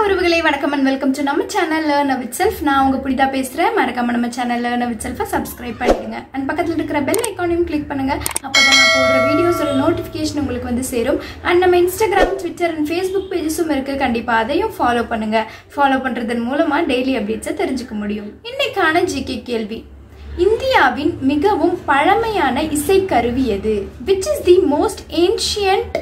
உறவுகளே வணக்கம் and welcome to நம்ம சேனல் Learnnowitself. நான் உங்க புனிதா பேசுறேன். மறக்காம நம்ம சேனல் Learnnowitself சப்ஸ்கிரைப் பண்ணிடுங்க. and பக்கத்துல இருக்கிற பெல் ஐகானையும் கிளிக் பண்ணுங்க. அப்பதான் நான் போடுற வீடியோஸோட நோட்டிஃபிகேஷன் உங்களுக்கு வந்து சேரும். and நம்ம Instagram, Twitter and Facebook pagesum இருக்கு. கண்டிப்பா அதையும் ஃபாலோ பண்ணுங்க. ஃபாலோ பண்றதன் மூலமா டெய்லி அப்டேட்ஸை தெரிஞ்சுக்க முடியும். இன்னைக்கான ஜிகே கேள்வி: இந்தியாவின் மிகவும் பழமையான இசைக்கருவி எது? Which is the most ancient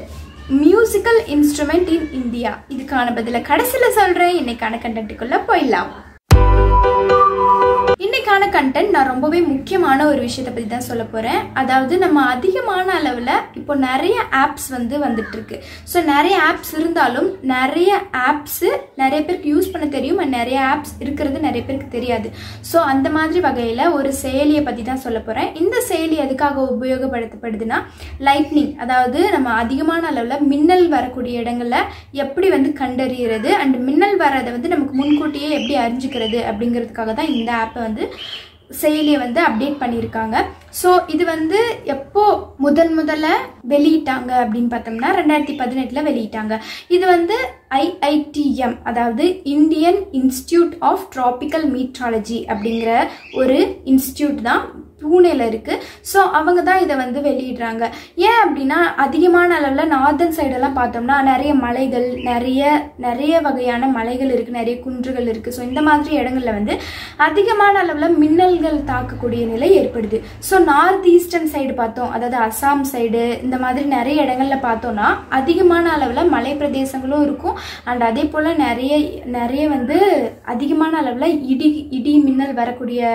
musical instrument in India? இதுக்கான பதில கடைசில சொல்றேன். இன்னைக்கான கண்டென்ட்டுக்குள்ள போயிடலாம். இன்னைக்கான கண்டென்ட் நான் ரொம்பவே முக்கியமான ஒரு விஷயத்தை பற்றி தான் சொல்ல போகிறேன். அதாவது நம்ம அதிகமான அளவில் இப்போ நிறைய ஆப்ஸ் வந்துட்டு இருக்கு. ஸோ நிறைய ஆப்ஸ் இருந்தாலும் நிறைய ஆப்ஸு நிறைய பேருக்கு யூஸ் பண்ண தெரியும், நிறைய ஆப்ஸ் இருக்கிறது நிறைய பேருக்கு தெரியாது. ஸோ அந்த மாதிரி வகையில் ஒரு செயலியை பற்றி தான் சொல்ல போகிறேன். இந்த செயலி எதுக்காக உபயோகப்படுத்தப்படுதுன்னா, லைட்னிங், அதாவது நம்ம அதிகமான அளவில் மின்னல் வரக்கூடிய இடங்களில் எப்படி கண்டறிகிறது அண்ட் மின்னல் வரதை நமக்கு முன்கூட்டியே எப்படி அறிஞ்சிக்கிறது அப்படிங்கிறதுக்காக தான் இந்த ஆப்பை செயலியை அப்டேட் பண்ணியிருக்காங்க. ஸோ இது எப்போ முதல்ல வெளியிட்டாங்க அப்படின்னு பார்த்தோம்னா 2018 வெளியிட்டாங்க. இது IITM, அதாவது Indian institute of tropical meteorology அப்படிங்கிற ஒரு இன்ஸ்டிடியூட் தான் பூனேல இருக்கு. ஸோ அவங்க தான் இதை வெளியிடுறாங்க. ஏன் அப்படின்னா, அதிகமான அளவில் நார்தன் சைடெல்லாம் பார்த்தோம்னா நிறைய மலைகள், நிறைய வகையான மலைகள் இருக்கு, நிறைய குன்றுகள் இருக்கு. ஸோ இந்த மாதிரி இடங்கள்ல அதிகமான அளவில் மின்னல்கள் தாக்கக்கூடிய நிலை ஏற்படுது. ஸோ நார்த் ஈஸ்டர்ன் சைடு பார்த்தோம், அதாவது அசாம் சைடு, இந்த மாதிரி நிறைய இடங்கள்ல பார்த்தோம்னா அதிகமான அளவில் மலை பிரதேசங்களும் இருக்கும். அண்ட் அதே போல நிறைய அதிகமான அளவில் இடி மின்னல் வரக்கூடிய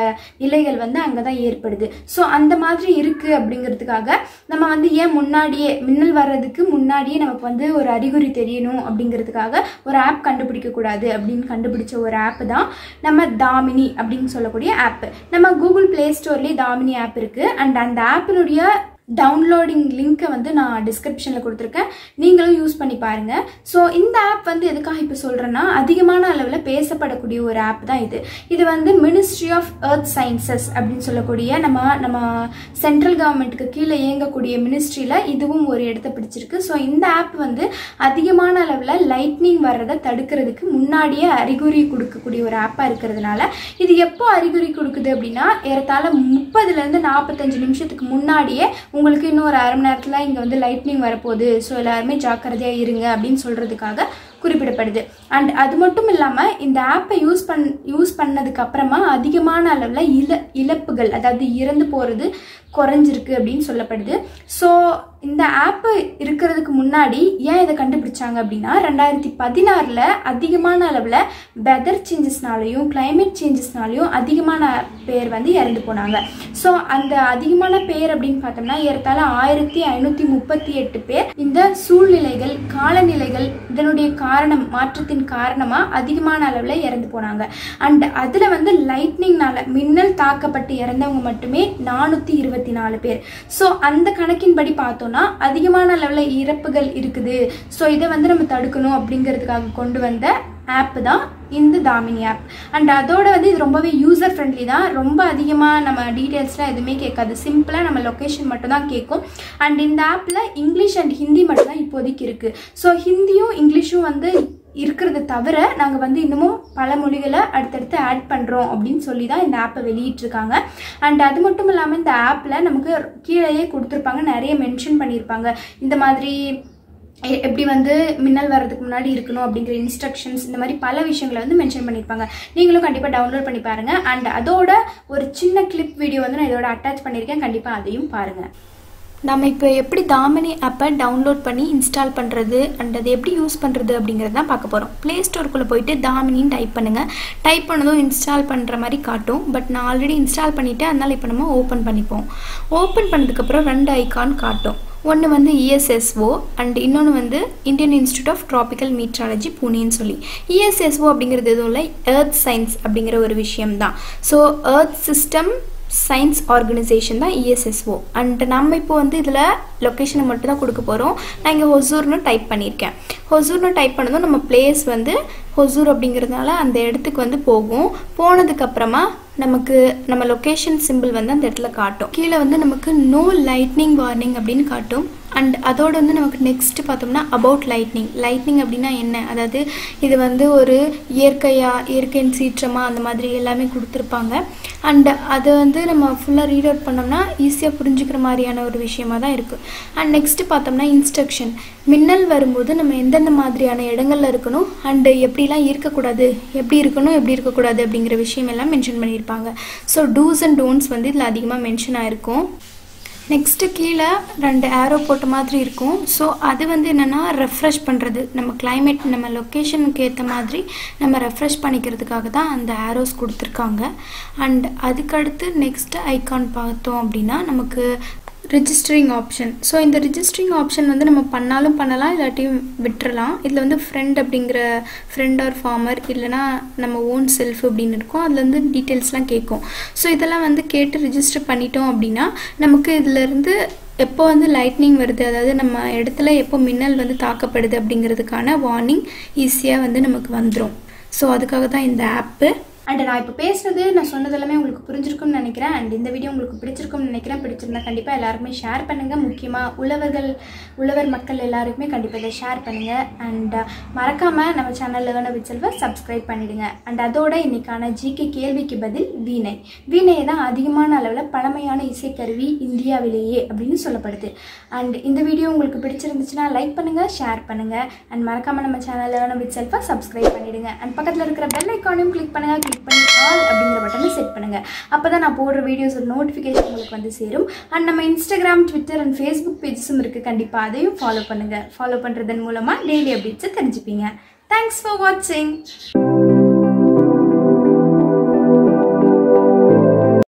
நிலைகள் அங்கதான் ஏற்படுது. ஸோ அந்த மாதிரி இருக்கு அப்படிங்கிறதுக்காக நம்ம ஏன் முன்னாடியே மின்னல் வர்றதுக்கு முன்னாடியே நமக்கு ஒரு அறிகுறி தெரியணும் அப்படிங்கிறதுக்காக ஒரு ஆப் கண்டுபிடிக்க கூடாது அப்படின்னு கண்டுபிடிச்ச ஒரு ஆப் தான் நம்ம தாமினி அப்படின்னு சொல்லக்கூடிய ஆப். நம்ம கூகுள் பிளே ஸ்டோர்லேயே தாமினி ஆப் இருக்கு. அண்ட் அந்த ஆப்பினுடைய டவுன்லோடிங் லிங்க்கை நான் டிஸ்கிரிப்ஷனில் கொடுத்துருக்கேன், நீங்களும் யூஸ் பண்ணி பாருங்க. ஸோ இந்த ஆப் எதுக்காக இப்போ சொல்கிறேன்னா, அதிகமான அளவில் பேசப்படக்கூடிய ஒரு ஆப் தான் இது. இது மினிஸ்ட்ரி ஆஃப் எர்த் சயின்சஸ் அப்படின்னு சொல்லக்கூடிய நம்ம சென்ட்ரல் கவர்மெண்ட்டுக்கு கீழே இயங்கக்கூடிய மினிஸ்ட்ரியில் இதுவும் ஒரு இடத்தை பிடிச்சிருக்கு. ஸோ இந்த ஆப் அதிகமான அளவில் லைட்னிங் வர்றதை தடுக்கிறதுக்கு முன்னாடியே அறிகுறி கொடுக்கக்கூடிய ஒரு ஆப்பாக இருக்கிறதுனால, இது எப்போ அறிகுறி கொடுக்குது அப்படின்னா, ஏறத்தாழ 30 to 45 நிமிஷத்துக்கு முன்னாடியே உங்களுக்கு இன்னும் ஒரு அரை மணி நேரத்தில் இங்கே லைட்னிங் வரப்போகுது, ஸோ எல்லாருமே ஜாக்கிரதையாக இருங்க அப்படின்னு சொல்கிறதுக்காக குறிப்பிடப்படுது. அண்ட் அது மட்டும் இல்லாமல் இந்த ஆப்பை யூஸ் பண்ணதுக்கு அப்புறமா அதிகமான அளவில் இழப்புகள், அதாவது இறந்து போகிறது குறைஞ்சிருக்கு அப்படின்னு சொல்லப்படுது. ஸோ இந்த ஆப்பு இருக்கிறதுக்கு முன்னாடி ஏன் இதை கண்டுபிடிச்சாங்க அப்படின்னா, 2016 அதிகமான அளவில் வெதர் சேஞ்சஸ்னாலையும் கிளைமேட் சேஞ்சஸ்னாலையும் அதிகமான பேர் இறந்து போனாங்க. ஸோ அந்த அதிகமான பேர் அப்படின்னு பார்த்தோம்னா ஏறத்தாழ 1538 பேர் இந்த சூழ்நிலைகள், காலநிலைகள், இதனுடைய மாற்றத்தின் காரணமா அதிகமான அளவில் இறந்து போனாங்க. அண்ட் அதுல லைட்னிங்னால மின்னல் தாக்கப்பட்டு இறந்தவங்க மட்டுமே 424 பேர். ஸோ அந்த கணக்கின்படி பார்த்தோம்னா அதிகமான அளவில் இறப்புகள் இருக்குது. ஸோ இதை நம்ம தடுக்கணும் அப்படிங்கிறதுக்காக கொண்டு வந்த ஆப் தான் இந்த தாமினி ஆப். அண்ட் அதோட இது ரொம்பவே யூசர் ஃப்ரெண்ட்லி தான். ரொம்ப அதிகமாக நம்ம டீட்டெயில்ஸ்லாம் எதுவுமே கேட்காது, சிம்பிளாக நம்ம லொக்கேஷன் மட்டும் தான் கேட்கும். அண்ட் இந்த ஆப்பில் இங்கிலீஷ் அண்ட் ஹிந்தி மட்டும் தான் இப்போதைக்கு இருக்குது. ஸோ ஹிந்தியும் இங்கிலீஷும் இருக்கிறத தவிர நாங்கள் இன்னமும் பல மொழிகளை அடுத்தடுத்து ஆட் பண்ணுறோம் அப்படின்னு சொல்லி தான் இந்த ஆப்பை வெளியிட்டிருக்காங்க. அண்ட் அது மட்டும் இல்லாமல் இந்த ஆப்பில் நமக்கு கீழேயே கொடுத்துருப்பாங்க, நிறைய மென்ஷன் பண்ணியிருப்பாங்க, இந்த மாதிரி எப்படி மின்னல் வர்றதுக்கு முன்னாடி இருக்கணும் அப்படிங்கிற இன்ஸ்ட்ரக்ஷன்ஸ், இந்த மாதிரி பல விஷயங்களை மென்ஷன் பண்ணியிருப்பாங்க. நீங்களும் கண்டிப்பாக டவுன்லோட் பண்ணி பாருங்கள். அண்ட் அதோட ஒரு சின்ன கிளிப் வீடியோ நான் இதோட அட்டாச் பண்ணியிருக்கேன், கண்டிப்பாக அதையும் பாருங்கள். நம்ம இப்போ எப்படி தாமினி ஆப்பை டவுன்லோட் பண்ணி இன்ஸ்டால் பண்ணுறது அண்ட் அதை எப்படி யூஸ் பண்ணுறது அப்படிங்கிறது தான் பார்க்க போகிறோம். ப்ளே ஸ்டோருக்குள்ளே போயிட்டு தாமினின்னு டைப் பண்ணுங்கள். டைப் பண்ணதும் இன்ஸ்டால் பண்ணுற மாதிரி காட்டும். பட் நான் ஆல்ரெடி இன்ஸ்டால் பண்ணிவிட்டேன், அதனால் இப்போ நம்ம ஓப்பன் பண்ணிப்போம். ஓப்பன் பண்ணதுக்கப்புறம் 2 ஐக்கான் காட்டும். ஒன்று ESSO அண்ட் இன்னொன்று Indian institute of tropical meteorology புனேன்னு சொல்லி. ESSO அப்படிங்கிறது எதுவும் இல்லை, எர்த் சயின்ஸ் அப்படிங்கிற ஒரு விஷயம் தான். So earth system science organisation தான் ESSO. அண்ட் நம்ம இப்போ இதில் லொக்கேஷனை மட்டும் தான் கொடுக்க போகிறோம். நான் இங்கே ஹொசூர்னு டைப் பண்ணியிருக்கேன். ஹொசூர்னு டைப் பண்ணதும் நம்ம பிளேஸ் ஹொசூர் அப்படிங்கிறதுனால அந்த இடத்துக்கு போகும். போனதுக்கப்புறமா நமக்கு நம்ம லொக்கேஷன் சிம்பிள் அந்த இடத்துல காட்டும். கீழே நமக்கு நோ லைட்னிங் வார்னிங் அப்படின்னு காட்டும். அண்ட் அதோடு வந்து நமக்கு நெக்ஸ்ட்டு பார்த்தோம்னா அபவுட் லைட்னிங் அப்படின்னா என்ன, அதாவது இது வந்து ஒரு இயற்கையின் சீற்றமாக அந்த மாதிரி எல்லாமே கொடுத்துருப்பாங்க. அண்ட் அதை வந்து நம்ம ஃபுல்லாக ரீட் அவுட் பண்ணோம்னா ஈஸியாக புரிஞ்சுக்கிற மாதிரியான ஒரு விஷயமாக தான் இருக்குது. அண்ட் நெக்ஸ்ட்டு பார்த்தோம்னா இன்ஸ்ட்ரக்ஷன், மின்னல் வரும்போது நம்ம எந்தெந்த மாதிரியான இடங்கள்ல இருக்கணும் அண்டு எப்படிலாம் இருக்கக்கூடாது, எப்படி இருக்கணும் எப்படி இருக்கக்கூடாது அப்படிங்கிற விஷயம் எல்லாம் மென்ஷன் பண்ணியிருப்பாங்க. ஸோ டூஸ் அண்ட் டோன்ட்ஸ் வந்து இதில் அதிகமாக மென்ஷன் ஆகிருக்கும். நெக்ஸ்ட்டு கீழே 2 ஏரோ போட்ட மாதிரி இருக்கும். ஸோ அது வந்து என்னென்னா ரெஃப்ரெஷ் பண்ணுறது, நம்ம கிளைமேட் நம்ம லொக்கேஷனுக்கு ஏற்ற மாதிரி நம்ம ரெஃப்ரெஷ் பண்ணிக்கிறதுக்காக தான் அந்த ஏரோஸ் கொடுத்துருக்காங்க. அண்ட் அதுக்கடுத்து நெக்ஸ்ட்டு ஐகான் பார்த்தோம் அப்படின்னா நமக்கு ரிஜிஸ்டரிங் ஆப்ஷன். ஸோ இந்த ரிஜிஸ்டரிங் ஆப்ஷன் வந்து நம்ம பண்ணலாம் இல்லாட்டியும் விட்டுறலாம். இதில் வந்து ஃப்ரெண்ட் ஆர் ஃபார்மர் இல்லைனா நம்ம ஓன் செல்ஃப் அப்படின்னு இருக்கும். அதில் வந்து டீட்டெயில்ஸ்லாம் கேட்கும். ஸோ இதெல்லாம் வந்து கேட்டு ரிஜிஸ்டர் பண்ணிட்டோம் அப்படின்னா நமக்கு இதிலேருந்து எப்போ வந்து லைட்னிங் வருது, அதாவது நம்ம இடத்துல எப்போ மின்னல் வந்து தாக்கப்படுது அப்படிங்கிறதுக்கான வார்னிங் ஈஸியாக வந்து நமக்கு வந்துடும். ஸோ அதுக்காக தான் இந்த ஆப்பு. அண்ட் நான் இப்போ பேசுகிறது நான் சொன்னது எல்லாமே உங்களுக்கு புரிஞ்சிருக்கும்னு நினைக்கிறேன். அண்ட் இந்த வீடியோ உங்களுக்கு பிடிச்சிருக்கும்னு நினைக்கிறேன். பிடிச்சிருந்தா கண்டிப்பாக எல்லாருக்குமே ஷேர் பண்ணுங்கள். முக்கியமாக உழவர் மக்கள் எல்லாருக்குமே கண்டிப்பாக இதை ஷேர் பண்ணுங்கள். அண்ட் மறக்காமல் நம்ம சேனல் லேர்ன்னவிட்செல்ஃபை சப்ஸ்கிரைப் பண்ணிவிடுங்க. அண்ட் அதோட இன்றைக்கான ஜிகே கேள்விக்கு பதில் வீணை தான் அதிகமான அளவில் பழமையான இசைக்கருவி இந்தியாவிலேயே அப்படின்னு சொல்லப்படுது. அண்ட் இந்த வீடியோ உங்களுக்கு பிடிச்சிருந்துச்சுன்னா லைக் பண்ணுங்கள், ஷேர் பண்ணுங்கள். அண்ட் மறக்காமல் நம்ம சேனல் லேர்ன்னவிட்செல்ஃபை சப்ஸ்கிரைப் பண்ணிவிடுங்க. அண்ட் பக்கத்தில் இருக்கிற பெல் ஐக்கானையும் கிளிக் பண்ணுங்கள். கிளிக் பண்ணி ஆல் அப்படிங்கிற பட்டனை செட் பண்ணுங்கள். அப்போ தான் நான் போடுற வீடியோஸோட நோட்டிஃபிகேஷன் உங்களுக்கு வந்து சேரும். அண்ட் நம்ம இன்ஸ்டாகிராம், ட்விட்டர் அண்ட் ஃபேஸ்புக் பேஜஸும் இருக்குது. கண்டிப்பாக அதையும் ஃபாலோ பண்ணுங்கள். ஃபாலோ பண்ணுறதன் மூலமாக டெய்லி அப்டேட்ஸை தெரிஞ்சுப்பீங்க. தேங்க்ஸ் ஃபார் வாட்சிங்.